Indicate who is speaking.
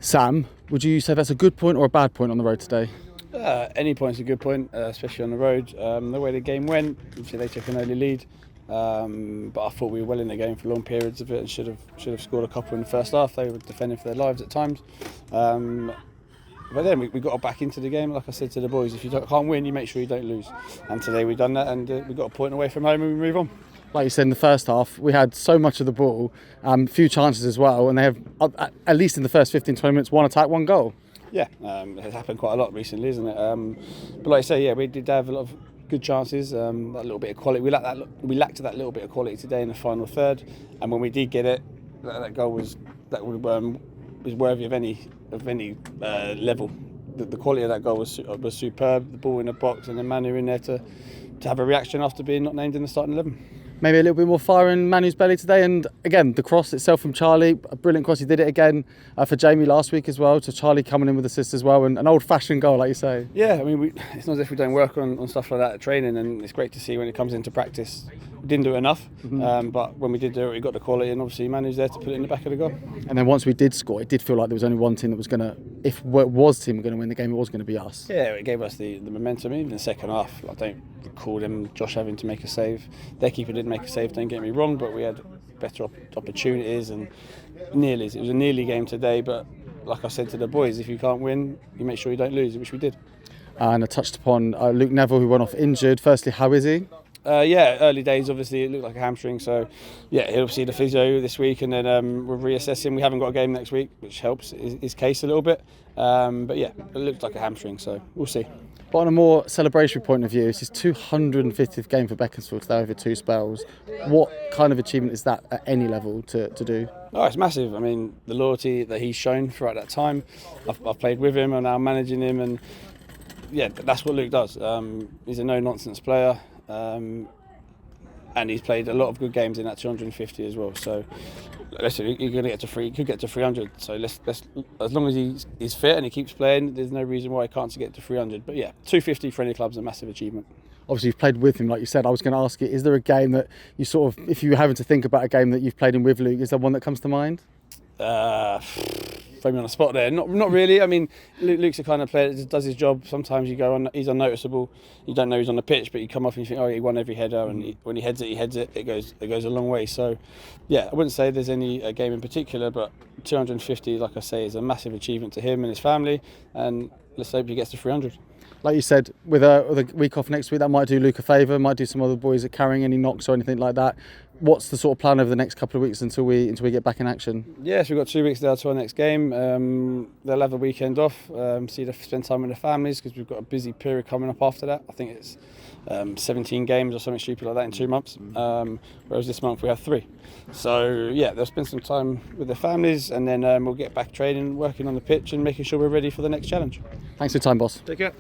Speaker 1: Sam, would you say that's a good point or a bad point on the road today?
Speaker 2: Any point's a good point, especially on the road. The way the game went, obviously they took an early lead, but I thought we were well in the game for long periods of it and should have scored a couple in the first half. They were defending for their lives at times. But then we got back into the game. Like I said to the boys, if you can't win, you make sure you don't lose. And today we've done that, and we got a point away from home and we move on.
Speaker 1: Like you said, in the first half, we had so much of the ball, few chances as well, and they have, at least in the first 15-20 minutes, one attack, one goal.
Speaker 2: Yeah, it's happened quite a lot recently, isn't it? But like I say, yeah, we did have a lot of good chances, that little bit of quality. We lacked that little bit of quality today in the final third, and when we did get it, that goal was worthy of any level. The quality of that goal was superb. The ball in the box and then Manu in there to have a reaction after being not named in the starting 11.
Speaker 1: Maybe a little bit more fire in Manu's belly today, and again the cross itself from Charlie, a brilliant cross. He did it again for Jamie last week as well, to Charlie coming in with assist as well, and an old-fashioned goal, like you say.
Speaker 2: Yeah, I mean, it's not as if we don't work on stuff like that at training, and it's great to see when it comes into practice. We didn't do it enough, but when we did do it, we got the quality, and obviously Manu's there to put it in the back of the goal.
Speaker 1: And then once we did score, it did feel like there was only one team that was going to, if it was team were going to win the game, it was going to be us.
Speaker 2: Yeah, it gave us the momentum. Even in the second half, I don't recall Josh having to make a save. Their keeper didn't make a save, don't get me wrong, but we had better opportunities and nearlies. It was a nearly game today, but like I said to the boys, if you can't win, you make sure you don't lose, which we did.
Speaker 1: And I touched upon Luke Neville, who went off injured. Firstly, how is he?
Speaker 2: Yeah, early days, obviously it looked like a hamstring, so yeah, he'll see the physio this week, and then we'll reassess him. We haven't got a game next week, which helps his case a little bit, but yeah, it looked like a hamstring, so we'll see.
Speaker 1: But on a more celebratory point of view, it's his 250th game for Beaconsfield today over 2 spells. What kind of achievement is that at any level to do?
Speaker 2: Oh, it's massive. I mean, the loyalty that he's shown throughout that time. I've played with him, I'm now managing him, and yeah, that's what Luke does. He's a no-nonsense player. And he's played a lot of good games in that 250 as well. So, listen, you're going to get to he could get to 300. So let's as long as he's fit and he keeps playing, there's no reason why he can't get to 300. But yeah, 250 for any club's a massive achievement.
Speaker 1: Obviously, you've played with him, like you said. I was going to ask you, is there a game that you sort of, if you were having to think about a game that you've played in with Luke, is there one that comes to mind?
Speaker 2: Throw me on the spot there. Not really. I mean, Luke's the kind of player that just does his job. Sometimes you go on, he's unnoticeable. You don't know he's on the pitch, but you come off and you think, oh, he won every header, and when he heads it. It goes a long way. So, yeah, I wouldn't say there's any game in particular, but 250, like I say, is a massive achievement to him and his family, and let's hope he gets to 300.
Speaker 1: Like you said, with a week off next week, that might do Luke a favour, might do some other boys at carrying any knocks or anything like that. What's the sort of plan over the next couple of weeks until we get back in action?
Speaker 2: Yes, we've got 2 weeks now to our next game. They'll have a weekend off, spend time with their families, because we've got a busy period coming up after that. I think it's 17 games or something stupid like that in 2 months, whereas this month we have 3. So yeah, they'll spend some time with their families, and then we'll get back training, working on the pitch and making sure we're ready for the next challenge.
Speaker 1: Thanks for your time, boss.
Speaker 2: Take care.